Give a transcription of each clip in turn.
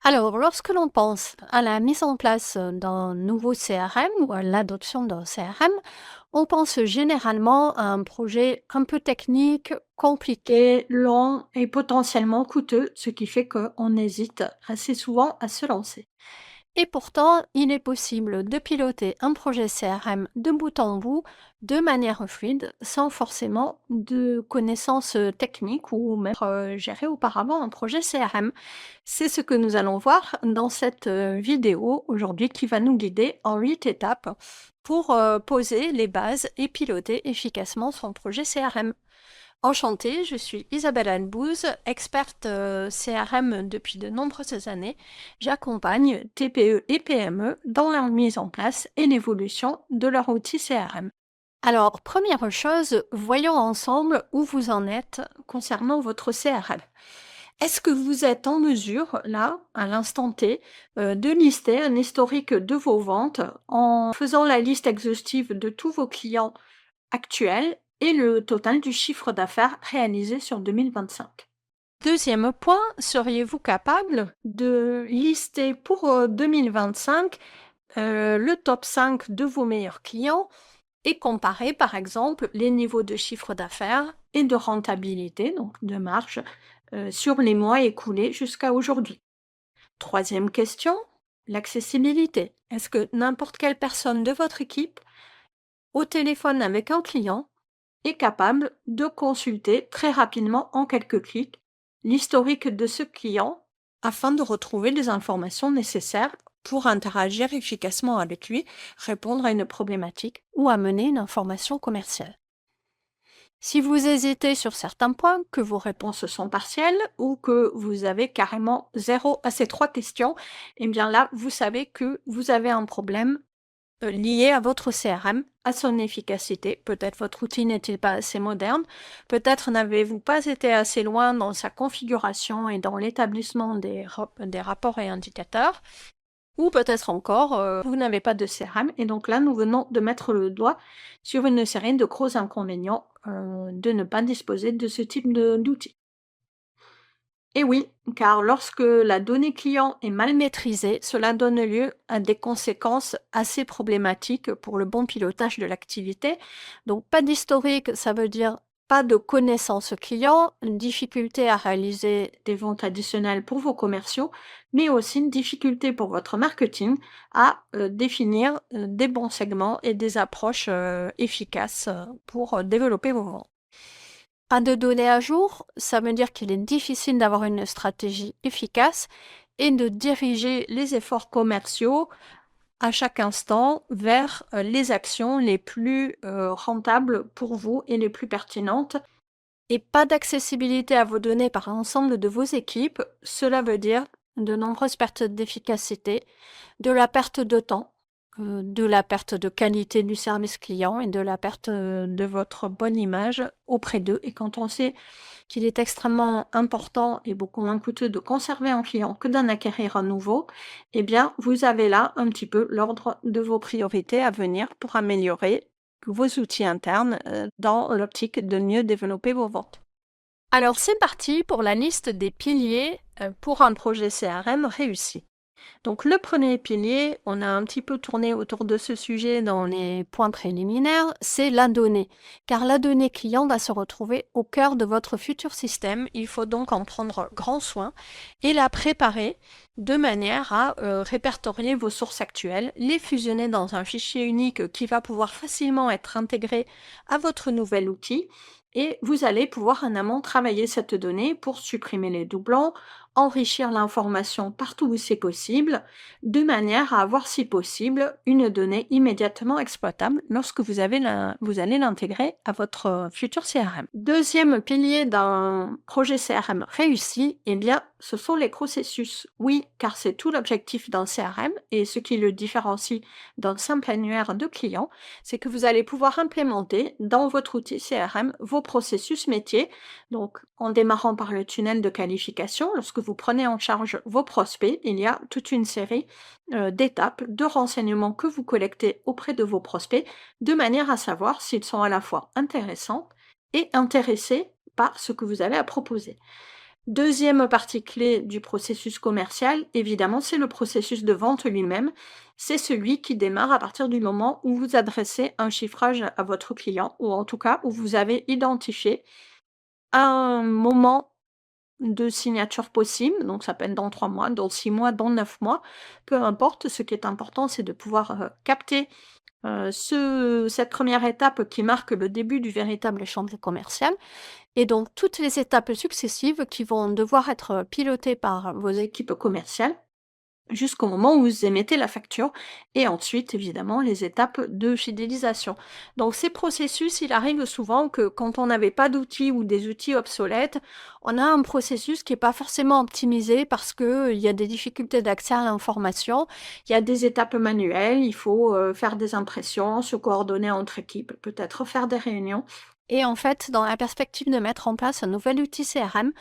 Alors, lorsque l'on pense à la mise en place d'un nouveau CRM ou à l'adoption d'un CRM, on pense généralement à un projet un peu technique, compliqué, long et potentiellement coûteux, ce qui fait qu'on hésite assez souvent à se lancer. Et pourtant, il est possible de piloter un projet CRM de bout en bout de manière fluide, sans forcément de connaissances techniques ou même gérer auparavant un projet CRM. C'est ce que nous allons voir dans cette vidéo aujourd'hui qui va nous guider en 8 étapes pour poser les bases et piloter efficacement son projet CRM. Enchantée, je suis Isabelle Anne-Bouze, experte CRM depuis de nombreuses années. J'accompagne TPE et PME dans la mise en place et l'évolution de leur outil CRM. Alors, première chose, voyons ensemble où vous en êtes concernant votre CRM. Est-ce que vous êtes en mesure, là, à l'instant T, de lister un historique de vos ventes en faisant la liste exhaustive de tous vos clients actuels et le total du chiffre d'affaires réalisé sur 2025? Deuxième point, seriez-vous capable de lister pour 2025 le top 5 de vos meilleurs clients et comparer par exemple les niveaux de chiffre d'affaires et de rentabilité, donc de marge, sur les mois écoulés jusqu'à aujourd'hui? Troisième question, l'accessibilité. Est-ce que n'importe quelle personne de votre équipe, au téléphone avec un client, est capable de consulter très rapidement en quelques clics l'historique de ce client afin de retrouver les informations nécessaires pour interagir efficacement avec lui, répondre à une problématique ou amener une information commerciale? Si vous hésitez sur certains points, que vos réponses sont partielles ou que vous avez carrément zéro à ces trois questions, eh bien là, vous savez que vous avez un problème lié à votre CRM, à son efficacité. Peut-être votre outil n'est-il pas assez moderne, peut-être n'avez-vous pas été assez loin dans sa configuration et dans l'établissement des rapports et indicateurs, ou peut-être encore, vous n'avez pas de CRM et donc là, nous venons de mettre le doigt sur une série de gros inconvénients, de ne pas disposer de ce type d'outil. Et oui, car lorsque la donnée client est mal maîtrisée, cela donne lieu à des conséquences assez problématiques pour le bon pilotage de l'activité. Donc, pas d'historique, ça veut dire pas de connaissances client, une difficulté à réaliser des ventes additionnelles pour vos commerciaux, mais aussi une difficulté pour votre marketing à définir des bons segments et des approches efficaces pour développer vos ventes. Pas de données à jour, ça veut dire qu'il est difficile d'avoir une stratégie efficace et de diriger les efforts commerciaux à chaque instant vers les actions les plus rentables pour vous et les plus pertinentes. Et pas d'accessibilité à vos données par l'ensemble de vos équipes, cela veut dire de nombreuses pertes d'efficacité, de la perte de temps, de la perte de qualité du service client et de la perte de votre bonne image auprès d'eux. Et quand on sait qu'il est extrêmement important et beaucoup moins coûteux de conserver un client que d'en acquérir un nouveau, eh bien, vous avez là un petit peu l'ordre de vos priorités à venir pour améliorer vos outils internes dans l'optique de mieux développer vos ventes. Alors, c'est parti pour la liste des piliers pour un projet CRM réussi. Donc le premier pilier, on a un petit peu tourné autour de ce sujet dans les points préliminaires, c'est la donnée. Car la donnée client va se retrouver au cœur de votre futur système. Il faut donc en prendre grand soin et la préparer de manière à répertorier vos sources actuelles, les fusionner dans un fichier unique qui va pouvoir facilement être intégré à votre nouvel outil. Et vous allez pouvoir en amont travailler cette donnée pour supprimer les doublons, enrichir l'information partout où c'est possible, de manière à avoir, si possible, une donnée immédiatement exploitable lorsque vous allez l'intégrer à votre futur CRM. Deuxième pilier d'un projet CRM réussi, eh bien, ce sont les processus. Oui, car c'est tout l'objectif d'un CRM et ce qui le différencie d'un simple annuaire de clients, c'est que vous allez pouvoir implémenter dans votre outil CRM vos processus métiers. Donc, en démarrant par le tunnel de qualification, lorsque vous prenez en charge vos prospects, il y a toute une série d'étapes, de renseignements que vous collectez auprès de vos prospects, de manière à savoir s'ils sont à la fois intéressants et intéressés par ce que vous avez à proposer. Deuxième partie clé du processus commercial, évidemment, c'est le processus de vente lui-même. C'est celui qui démarre à partir du moment où vous adressez un chiffrage à votre client, ou en tout cas où vous avez identifié un moment de signature possible. Donc ça peut être dans 3 mois, dans 6 mois, dans 9 mois, peu importe. Ce qui est important, c'est de pouvoir, capter, cette première étape qui marque le début du véritable échange commercial. Et donc toutes les étapes successives qui vont devoir être pilotées par vos équipes commerciales jusqu'au moment où vous émettez la facture et ensuite évidemment les étapes de fidélisation. Donc ces processus, il arrive souvent que quand on n'avait pas d'outils ou des outils obsolètes, on a un processus qui est pas forcément optimisé parce que, il y a des difficultés d'accès à l'information. Il y a des étapes manuelles, il faut, faire des impressions, se coordonner entre équipes, peut-être faire des réunions. Et en fait, dans la perspective de mettre en place un nouvel outil CRM,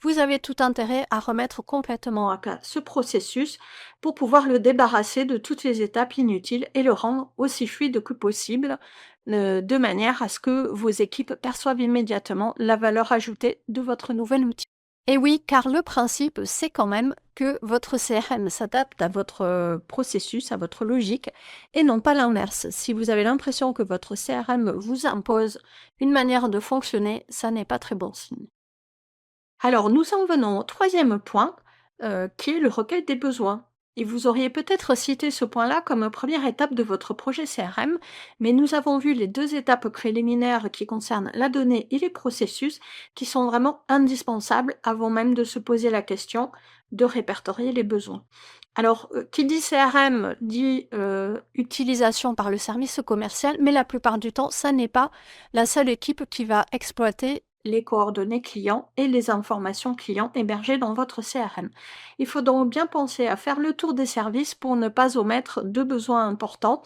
vous avez tout intérêt à remettre complètement à plat ce processus pour pouvoir le débarrasser de toutes les étapes inutiles et le rendre aussi fluide que possible, de manière à ce que vos équipes perçoivent immédiatement la valeur ajoutée de votre nouvel outil. Et oui, car le principe, c'est quand même que votre CRM s'adapte à votre processus, à votre logique, et non pas l'inverse. Si vous avez l'impression que votre CRM vous impose une manière de fonctionner, ça n'est pas très bon signe. Alors, nous en venons au troisième point, qui est le recueil des besoins. Et vous auriez peut-être cité ce point-là comme première étape de votre projet CRM, mais nous avons vu les 2 étapes préliminaires qui concernent la donnée et les processus, qui sont vraiment indispensables avant même de se poser la question de répertorier les besoins. Alors, qui dit CRM dit, utilisation par le service commercial, mais la plupart du temps, ça n'est pas la seule équipe qui va exploiter les coordonnées clients et les informations clients hébergées dans votre CRM. Il faut donc bien penser à faire le tour des services pour ne pas omettre de besoins importants,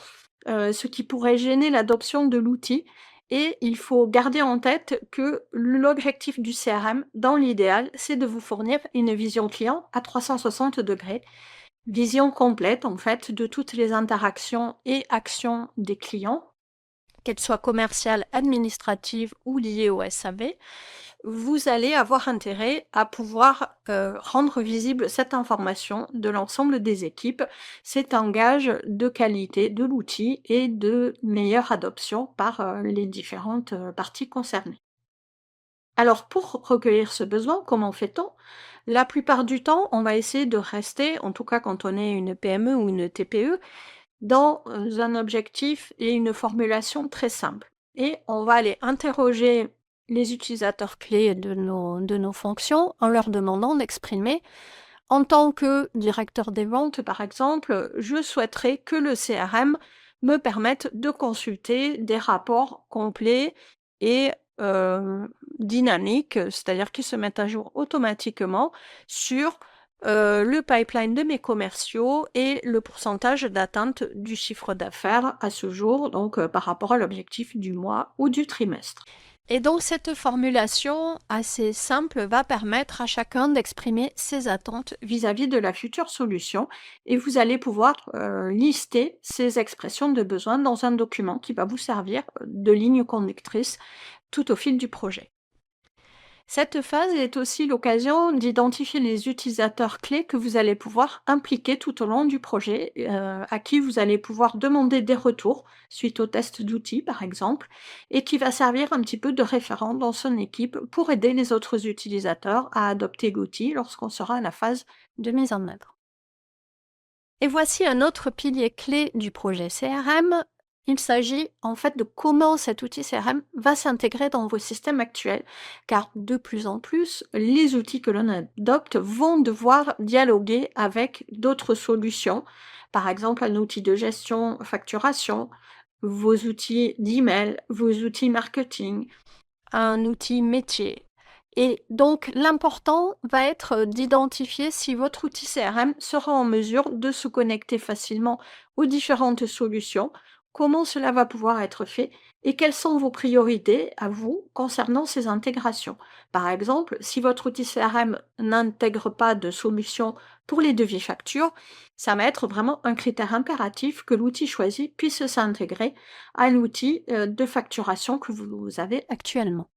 ce qui pourrait gêner l'adoption de l'outil. Et il faut garder en tête que l'objectif du CRM, dans l'idéal, c'est de vous fournir une vision client à 360 degrés. Vision complète, en fait, de toutes les interactions et actions des clients, qu'elles soient commerciales, administratives ou liées au SAV. Vous allez avoir intérêt à pouvoir rendre visible cette information de l'ensemble des équipes. C'est un gage de qualité de l'outil et de meilleure adoption par les différentes parties concernées. Alors pour recueillir ce besoin, comment fait-on? La plupart du temps, on va essayer de rester, en tout cas quand on est une PME ou une TPE, dans un objectif et une formulation très simple. Et on va aller interroger les utilisateurs clés de nos fonctions en leur demandant d'exprimer, en tant que directeur des ventes par exemple, je souhaiterais que le CRM me permette de consulter des rapports complets et dynamiques, c'est-à-dire qui se mettent à jour automatiquement sur le pipeline de mes commerciaux et le pourcentage d'atteinte du chiffre d'affaires à ce jour, donc par rapport à l'objectif du mois ou du trimestre. Et donc cette formulation assez simple va permettre à chacun d'exprimer ses attentes vis-à-vis de la future solution et vous allez pouvoir lister ces expressions de besoin dans un document qui va vous servir de ligne conductrice tout au fil du projet. Cette phase est aussi l'occasion d'identifier les utilisateurs clés que vous allez pouvoir impliquer tout au long du projet, à qui vous allez pouvoir demander des retours suite au test d'outils par exemple, et qui va servir un petit peu de référent dans son équipe pour aider les autres utilisateurs à adopter l'outil lorsqu'on sera à la phase de mise en œuvre. Et voici un autre pilier clé du projet CRM. Il s'agit en fait de comment cet outil CRM va s'intégrer dans vos systèmes actuels, car de plus en plus, les outils que l'on adopte vont devoir dialoguer avec d'autres solutions, par exemple un outil de gestion, facturation, vos outils d'email, vos outils marketing, un outil métier. Et donc, l'important va être d'identifier si votre outil CRM sera en mesure de se connecter facilement aux différentes solutions, comment cela va pouvoir être fait et quelles sont vos priorités à vous concernant ces intégrations. Par exemple, si votre outil CRM n'intègre pas de solution pour les devis factures, ça va être vraiment un critère impératif que l'outil choisi puisse s'intégrer à l'outil de facturation que vous avez actuellement.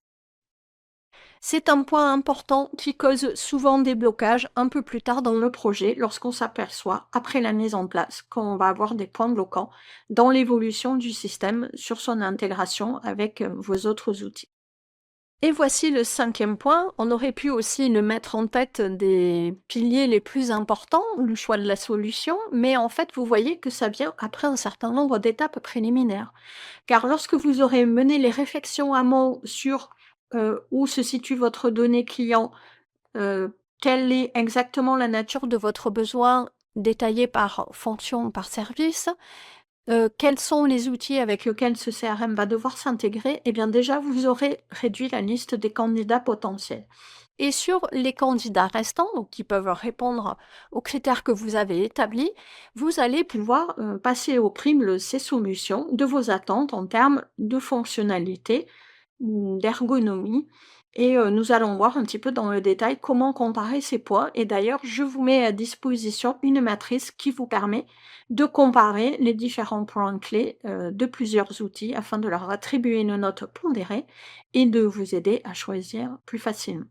C'est un point important qui cause souvent des blocages un peu plus tard dans le projet lorsqu'on s'aperçoit, après la mise en place, qu'on va avoir des points bloquants dans l'évolution du système sur son intégration avec vos autres outils. Et voici le 5e point. On aurait pu aussi le mettre en tête des piliers les plus importants, le choix de la solution, mais en fait, vous voyez que ça vient après un certain nombre d'étapes préliminaires. Car lorsque vous aurez mené les réflexions amont sur où se situe votre donnée client, quelle est exactement la nature de votre besoin détaillé par fonction, par service, quels sont les outils avec lesquels ce CRM va devoir s'intégrer, eh bien déjà, vous aurez réduit la liste des candidats potentiels. Et sur les candidats restants, donc qui peuvent répondre aux critères que vous avez établis, vous allez pouvoir passer au prime ces solutions de vos attentes en termes de fonctionnalité, d'ergonomie, et nous allons voir un petit peu dans le détail comment comparer ces points. Et d'ailleurs, je vous mets à disposition une matrice qui vous permet de comparer les différents points clés de plusieurs outils afin de leur attribuer une note pondérée et de vous aider à choisir plus facilement.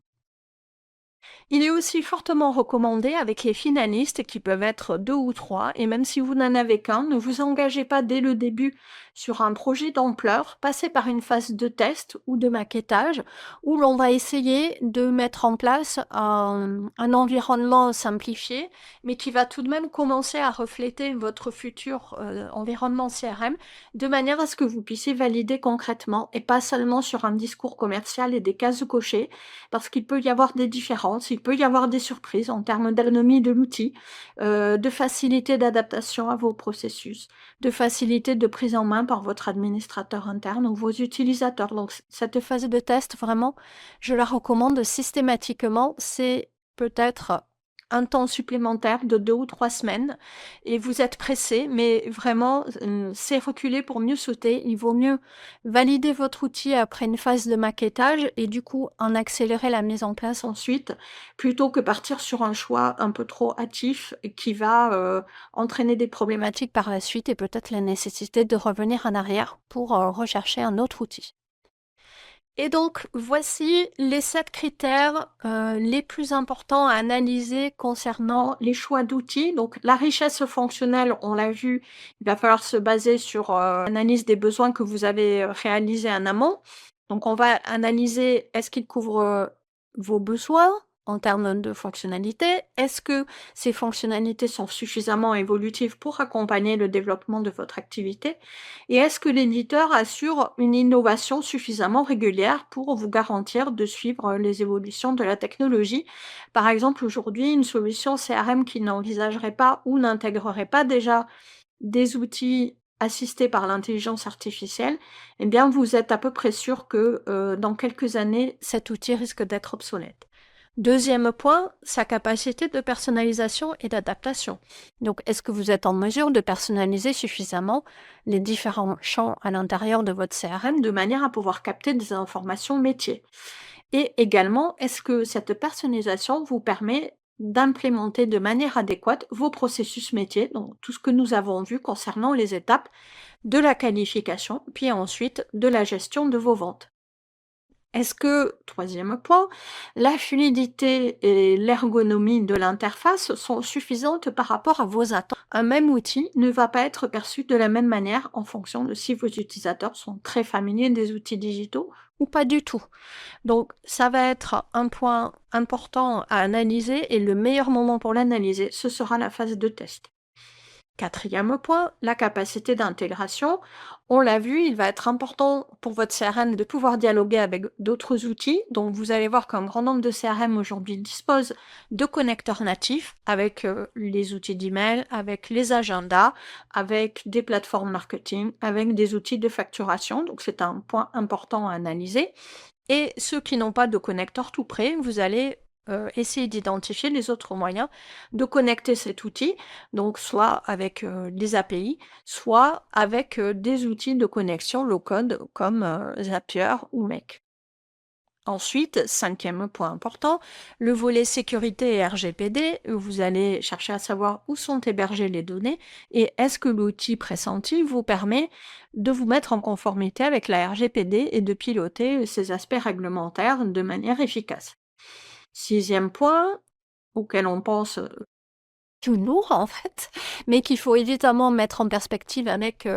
Il est aussi fortement recommandé avec les finalistes qui peuvent être 2 ou 3 et même si vous n'en avez qu'un, ne vous engagez pas dès le début sur un projet d'ampleur, passez par une phase de test ou de maquettage où l'on va essayer de mettre en place un environnement simplifié, mais qui va tout de même commencer à refléter votre futur environnement CRM de manière à ce que vous puissiez valider concrètement et pas seulement sur un discours commercial et des cases cochées, parce qu'il peut y avoir des différences, il peut y avoir des surprises en termes d'ergonomie de l'outil, de facilité d'adaptation à vos processus, de facilité de prise en main par votre administrateur interne ou vos utilisateurs. Donc cette phase de test, vraiment, je la recommande systématiquement. C'est peut-être un temps supplémentaire de 2 ou 3 semaines et vous êtes pressé, mais vraiment, c'est reculer pour mieux sauter. Il vaut mieux valider votre outil après une phase de maquettage et du coup en accélérer la mise en place ensuite, plutôt que partir sur un choix un peu trop hâtif qui va entraîner des problématiques par la suite et peut-être la nécessité de revenir en arrière pour rechercher un autre outil. Et donc, voici les 7 critères les plus importants à analyser concernant les choix d'outils. Donc, la richesse fonctionnelle, on l'a vu, il va falloir se baser sur l'analyse des besoins que vous avez réalisés en amont. Donc, on va analyser est-ce qu'il couvre vos besoins en termes de fonctionnalités? Est-ce que ces fonctionnalités sont suffisamment évolutives pour accompagner le développement de votre activité? Et est-ce que l'éditeur assure une innovation suffisamment régulière pour vous garantir de suivre les évolutions de la technologie? Par exemple, aujourd'hui, une solution CRM qui n'envisagerait pas ou n'intégrerait pas déjà des outils assistés par l'intelligence artificielle, eh bien, vous êtes à peu près sûr que dans quelques années, cet outil risque d'être obsolète. Deuxième point, sa capacité de personnalisation et d'adaptation. Donc, est-ce que vous êtes en mesure de personnaliser suffisamment les différents champs à l'intérieur de votre CRM de manière à pouvoir capter des informations métiers? Et également, est-ce que cette personnalisation vous permet d'implémenter de manière adéquate vos processus métiers, donc tout ce que nous avons vu concernant les étapes de la qualification, puis ensuite de la gestion de vos ventes? Est-ce que, troisième point, la fluidité et l'ergonomie de l'interface sont suffisantes par rapport à vos attentes? Un même outil ne va pas être perçu de la même manière en fonction de si vos utilisateurs sont très familiers des outils digitaux ou pas du tout. Donc, ça va être un point important à analyser et le meilleur moment pour l'analyser, ce sera la phase de test. Quatrième point, la capacité d'intégration. On l'a vu, il va être important pour votre CRM de pouvoir dialoguer avec d'autres outils. Donc, vous allez voir qu'un grand nombre de CRM aujourd'hui disposent de connecteurs natifs avec les outils d'email, avec les agendas, avec des plateformes marketing, avec des outils de facturation. Donc, c'est un point important à analyser. Et ceux qui n'ont pas de connecteur tout prêt, vous allez essayer d'identifier les autres moyens de connecter cet outil, donc soit avec les API, soit avec des outils de connexion low-code comme Zapier ou Make. Ensuite, cinquième point important, le volet sécurité et RGPD, où vous allez chercher à savoir où sont hébergées les données et est-ce que l'outil pressenti vous permet de vous mettre en conformité avec la RGPD et de piloter ces aspects réglementaires de manière efficace. Sixième point, auquel on pense toujours en fait, mais qu'il faut évidemment mettre en perspective avec,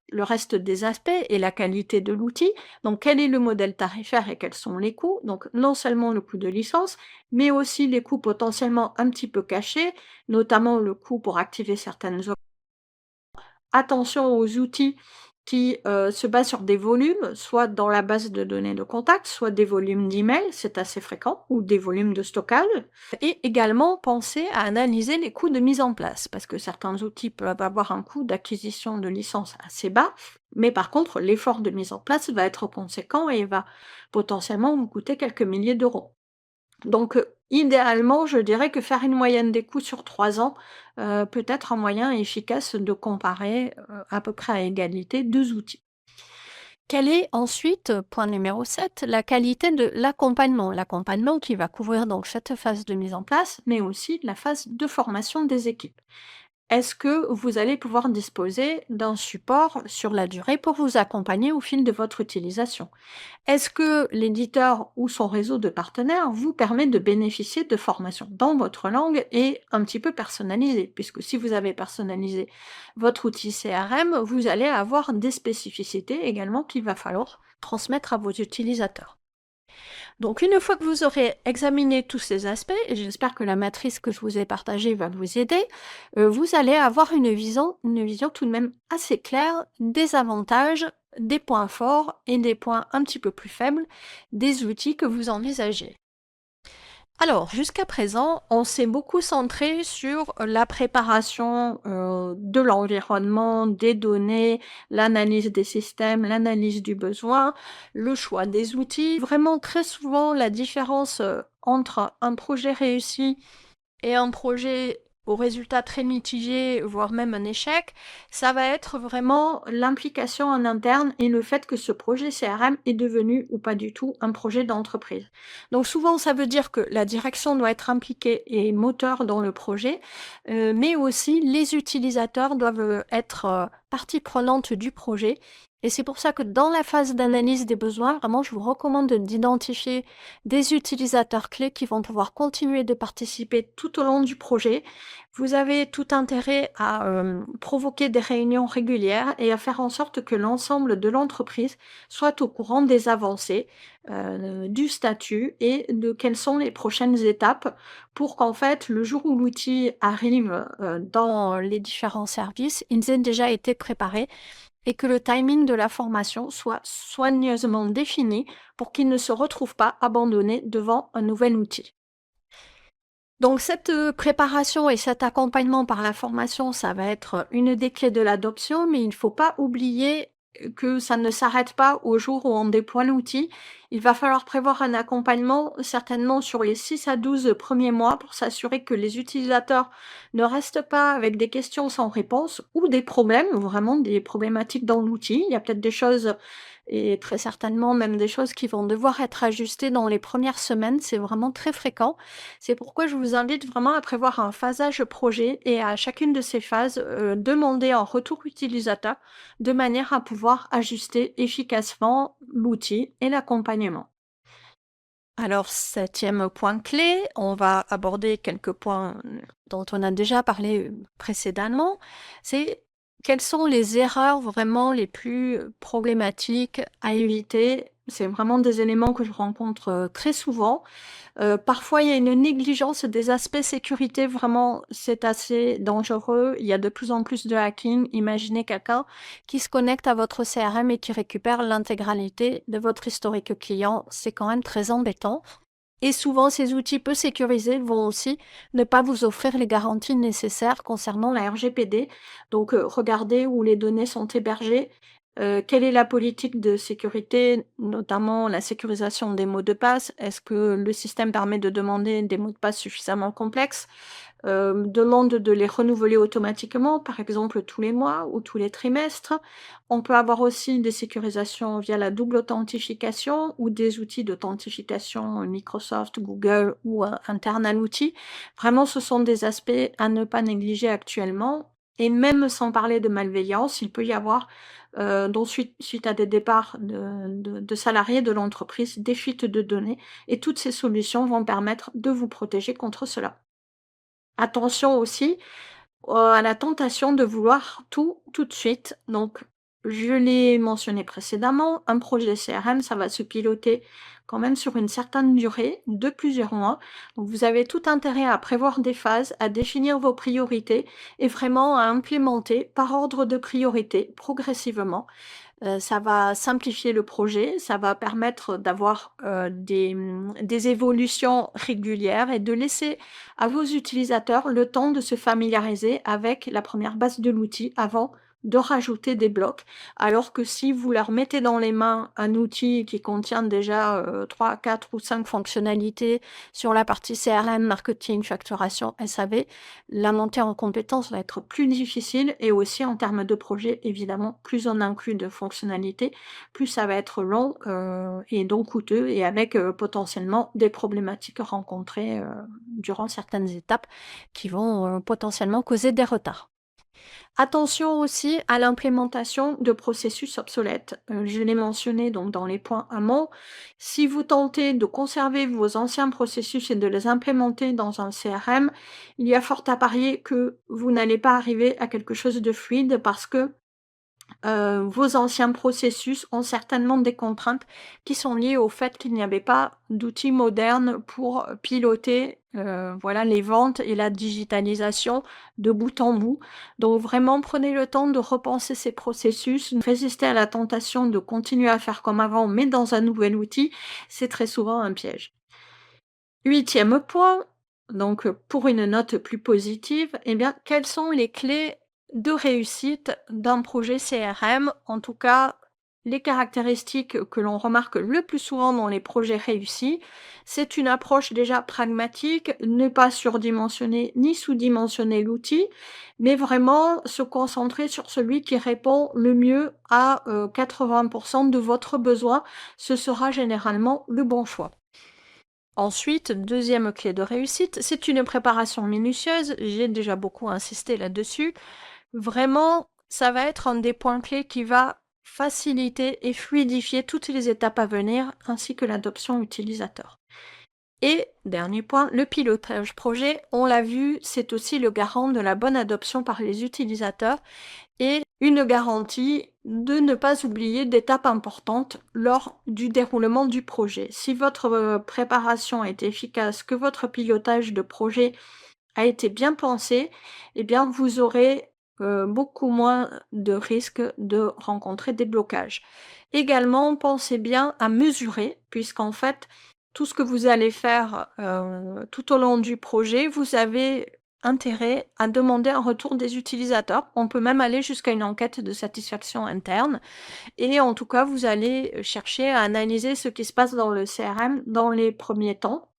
le reste des aspects et la qualité de l'outil. Donc quel est le modèle tarifaire et quels sont les coûts? Donc non seulement le coût de licence, mais aussi les coûts potentiellement un petit peu cachés, notamment le coût pour activer certaines attention aux outils qui, se basent sur des volumes, soit dans la base de données de contact, soit des volumes d'emails, c'est assez fréquent, ou des volumes de stockage. Et également penser à analyser les coûts de mise en place, parce que certains outils peuvent avoir un coût d'acquisition de licence assez bas, mais par contre, l'effort de mise en place va être conséquent et va potentiellement vous coûter quelques milliers d'euros. Donc, idéalement, je dirais que faire une moyenne des coûts sur 3 ans, peut être un moyen efficace de comparer, à peu près à égalité 2 outils. Quel est ensuite, point numéro 7, la qualité de l'accompagnement? L'accompagnement qui va couvrir donc cette phase de mise en place, mais aussi la phase de formation des équipes. Est-ce que vous allez pouvoir disposer d'un support sur la durée pour vous accompagner au fil de votre utilisation? Est-ce que l'éditeur ou son réseau de partenaires vous permet de bénéficier de formations dans votre langue et un petit peu personnalisées? Puisque si vous avez personnalisé votre outil CRM, vous allez avoir des spécificités également qu'il va falloir transmettre à vos utilisateurs. Donc une fois que vous aurez examiné tous ces aspects, et j'espère que la matrice que je vous ai partagée va vous aider, vous allez avoir une vision tout de même assez claire des avantages, des points forts et des points un petit peu plus faibles des outils que vous envisagez. Alors, jusqu'à présent, on s'est beaucoup centré sur la préparation, de l'environnement, des données, l'analyse des systèmes, l'analyse du besoin, le choix des outils. Vraiment très souvent la différence, entre un projet réussi et un projet au résultat très mitigé, voire même un échec, ça va être vraiment l'implication en interne et le fait que ce projet CRM est devenu ou pas du tout un projet d'entreprise. Donc souvent, ça veut dire que la direction doit être impliquée et moteur dans le projet, mais aussi les utilisateurs doivent, être, partie prenante du projet et c'est pour ça que dans la phase d'analyse des besoins, vraiment, je vous recommande d'identifier des utilisateurs clés qui vont pouvoir continuer de participer tout au long du projet. Vous avez tout intérêt à provoquer des réunions régulières et à faire en sorte que l'ensemble de l'entreprise soit au courant des avancées, du statut et de quelles sont les prochaines étapes pour qu'en fait, le jour où l'outil arrive dans les différents services, ils aient déjà été préparés et que le timing de la formation soit soigneusement défini pour qu'ils ne se retrouvent pas abandonnés devant un nouvel outil. Donc cette, préparation et cet accompagnement par la formation, ça va être une des clés de l'adoption, mais il ne faut pas oublier, que ça ne s'arrête pas au jour où on déploie l'outil. Il va falloir prévoir un accompagnement certainement sur les 6 à 12 premiers mois pour s'assurer que les utilisateurs ne restent pas avec des questions sans réponse ou des problèmes, vraiment des problématiques dans l'outil. Il y a peut-être des choses et très certainement même des choses qui vont devoir être ajustées dans les premières semaines, c'est vraiment très fréquent. C'est pourquoi je vous invite vraiment à prévoir un phasage projet et à chacune de ces phases, demander un retour utilisateur de manière à pouvoir ajuster efficacement l'outil et l'accompagnement. Alors, septième point clé, on va aborder quelques points dont on a déjà parlé précédemment. C'est quelles sont les erreurs vraiment les plus problématiques à éviter? C'est vraiment des éléments que je rencontre très souvent. Parfois, il y a une négligence des aspects sécurité, vraiment, c'est assez dangereux. Il y a de plus en plus de hacking. Imaginez quelqu'un qui se connecte à votre CRM et qui récupère l'intégralité de votre historique client. C'est quand même très embêtant. Et souvent, ces outils peu sécurisés vont aussi ne pas vous offrir les garanties nécessaires concernant la RGPD. Donc, regardez où les données sont hébergées. Quelle est la politique de sécurité, notamment la sécurisation des mots de passe? Est-ce que le système permet de demander des mots de passe suffisamment complexes? Demande de les renouveler automatiquement, par exemple tous les mois ou tous les trimestres. On peut avoir aussi des sécurisations via la double authentification ou des outils d'authentification Microsoft, Google ou interne à l'outil. Vraiment, ce sont des aspects à ne pas négliger actuellement. Et même sans parler de malveillance, il peut y avoir, donc suite à des départs de salariés de l'entreprise, des fuites de données, et toutes ces solutions vont permettre de vous protéger contre cela. Attention aussi, à la tentation de vouloir tout de suite. Donc, je l'ai mentionné précédemment, un projet CRM, ça va se piloter quand même sur une certaine durée de plusieurs mois. Donc, vous avez tout intérêt à prévoir des phases, à définir vos priorités et vraiment à implémenter par ordre de priorité progressivement. Ça va simplifier le projet, ça va permettre d'avoir, des évolutions régulières et de laisser à vos utilisateurs le temps de se familiariser avec la première base de l'outil avant de rajouter des blocs. Alors que si vous leur mettez dans les mains un outil qui contient déjà, 3, 4 ou 5 fonctionnalités sur la partie CRM, marketing, facturation, SAV, la montée en compétences va être plus difficile et aussi en termes de projet, évidemment, plus on inclut de fonctionnalités, plus ça va être long, et donc coûteux et avec, potentiellement des problématiques rencontrées, durant certaines étapes qui vont, potentiellement causer des retards. Attention aussi à l'implémentation de processus obsolètes. Je l'ai mentionné donc dans les points amont. Si vous tentez de conserver vos anciens processus et de les implémenter dans un CRM, il y a fort à parier que vous n'allez pas arriver à quelque chose de fluide parce que vos anciens processus ont certainement des contraintes qui sont liées au fait qu'il n'y avait pas d'outils modernes pour piloter, voilà, les ventes et la digitalisation de bout en bout. Donc vraiment, prenez le temps de repenser ces processus, résistez à la tentation de continuer à faire comme avant, mais dans un nouvel outil, c'est très souvent un piège. 8e point, donc pour une note plus positive, eh bien, quelles sont les clés de réussite d'un projet CRM? En tout cas, les caractéristiques que l'on remarque le plus souvent dans les projets réussis, c'est une approche déjà pragmatique, ne pas surdimensionner ni sous-dimensionner l'outil, mais vraiment se concentrer sur celui qui répond le mieux à 80% de votre besoin. Ce sera généralement le bon choix. Ensuite, deuxième clé de réussite, c'est une préparation minutieuse. J'ai déjà beaucoup insisté là-dessus. Vraiment, ça va être un des points clés qui va faciliter et fluidifier toutes les étapes à venir, ainsi que l'adoption utilisateur. Et dernier point, le pilotage projet, on l'a vu, c'est aussi le garant de la bonne adoption par les utilisateurs et une garantie de ne pas oublier d'étapes importantes lors du déroulement du projet. Si votre préparation est efficace, que votre pilotage de projet a été bien pensé, eh bien vous aurez beaucoup moins de risques de rencontrer des blocages. Également, pensez bien à mesurer, puisqu'en fait, tout ce que vous allez faire tout au long du projet, vous avez intérêt à demander un retour des utilisateurs. On peut même aller jusqu'à une enquête de satisfaction interne. Et en tout cas, vous allez chercher à analyser ce qui se passe dans le CRM dans les premiers temps,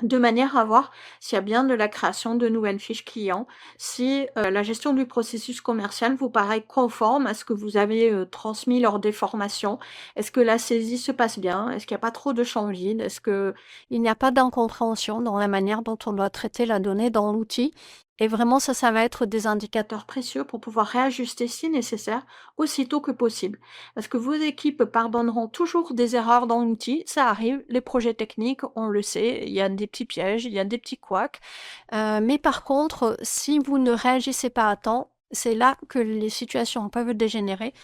de manière à voir s'il y a bien de la création de nouvelles fiches clients, si la gestion du processus commercial vous paraît conforme à ce que vous avez transmis lors des formations. Est-ce que la saisie se passe bien? Est-ce qu'il n'y a pas trop de champs vides? Est-ce qu'il n'y a pas d'incompréhension dans la manière dont on doit traiter la donnée dans l'outil? Et vraiment, ça va être des indicateurs précieux pour pouvoir réajuster si nécessaire, aussitôt que possible. Parce que vos équipes pardonneront toujours des erreurs dans l'outil, ça arrive, les projets techniques, on le sait, il y a des petits pièges, il y a des petits couacs. Mais par contre, si vous ne réagissez pas à temps, c'est là que les situations peuvent dégénérer.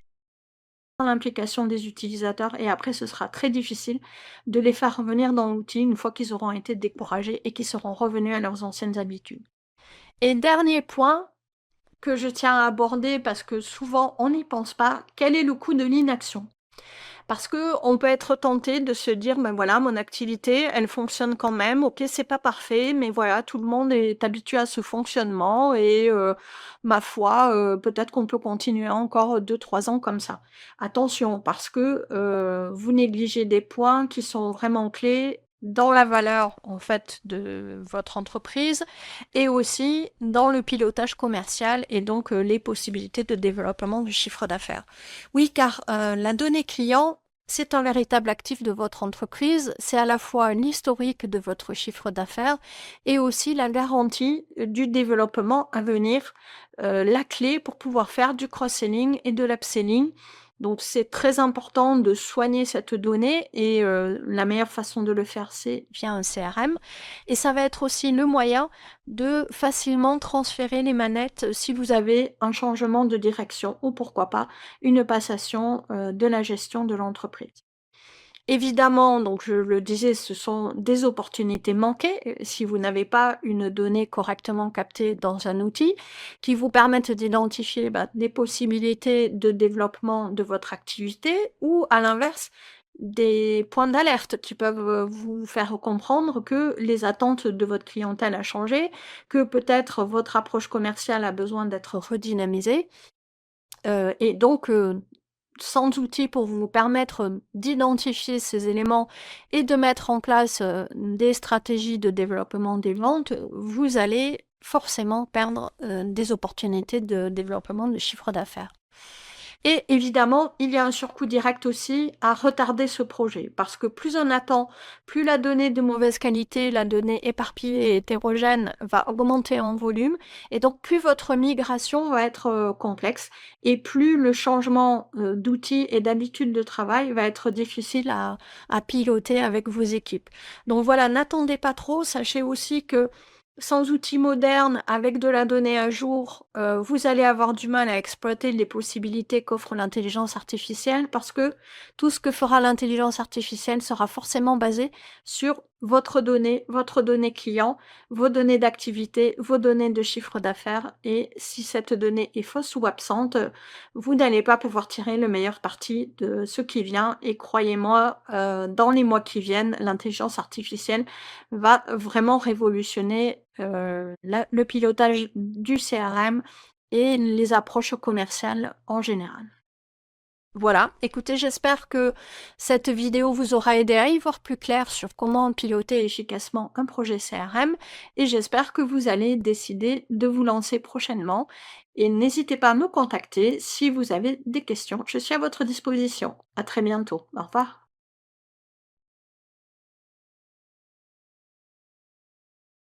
L'implication des utilisateurs et après ce sera très difficile de les faire revenir dans l'outil une fois qu'ils auront été découragés et qu'ils seront revenus à leurs anciennes habitudes. Et dernier point que je tiens à aborder parce que souvent on n'y pense pas, quel est le coût de l'inaction? Parce qu'on peut être tenté de se dire: «Ben, voilà, mon activité, elle fonctionne quand même. OK, c'est pas parfait, mais voilà, tout le monde est habitué à ce fonctionnement et ma foi, peut-être qu'on peut continuer encore 2 3 ans comme ça». Attention, parce que, vous négligez des points qui sont vraiment clés dans la valeur, en fait, de votre entreprise et aussi dans le pilotage commercial et donc les possibilités de développement du chiffre d'affaires. Oui, car la donnée client, c'est un véritable actif de votre entreprise. C'est à la fois l'historique de votre chiffre d'affaires et aussi la garantie du développement à venir, la clé pour pouvoir faire du cross-selling et de l'upselling. Donc c'est très important de soigner cette donnée et la meilleure façon de le faire, c'est via un CRM et ça va être aussi le moyen de facilement transférer les manettes si vous avez un changement de direction ou pourquoi pas une passation, de la gestion de l'entreprise. Évidemment, donc je le disais, ce sont des opportunités manquées, si vous n'avez pas une donnée correctement captée dans un outil qui vous permette d'identifier, bah, des possibilités de développement de votre activité ou à l'inverse, des points d'alerte qui peuvent, vous faire comprendre que les attentes de votre clientèle a changé, que peut-être votre approche commerciale a besoin d'être redynamisée, et donc sans outils pour vous permettre, d'identifier ces éléments et de mettre en place, des stratégies de développement des ventes, vous allez forcément perdre, des opportunités de développement de chiffre d'affaires. Et évidemment, il y a un surcoût direct aussi à retarder ce projet parce que plus on attend, plus la donnée de mauvaise qualité, la donnée éparpillée et hétérogène va augmenter en volume et donc plus votre migration va être, complexe et plus le changement, d'outils et d'habitude de travail va être difficile à piloter avec vos équipes. Donc voilà, n'attendez pas trop, sachez aussi que sans outils modernes, avec de la donnée à jour, vous allez avoir du mal à exploiter les possibilités qu'offre l'intelligence artificielle parce que tout ce que fera l'intelligence artificielle sera forcément basé sur votre donnée client, vos données d'activité, vos données de chiffre d'affaires et si cette donnée est fausse ou absente, vous n'allez pas pouvoir tirer le meilleur parti de ce qui vient et croyez-moi, dans les mois qui viennent, l'intelligence artificielle va vraiment révolutionner, la le pilotage du CRM et les approches commerciales en général. Voilà, écoutez, j'espère que cette vidéo vous aura aidé à y voir plus clair sur comment piloter efficacement un projet CRM et j'espère que vous allez décider de vous lancer prochainement et n'hésitez pas à me contacter si vous avez des questions. Je suis à votre disposition. À très bientôt. Au revoir.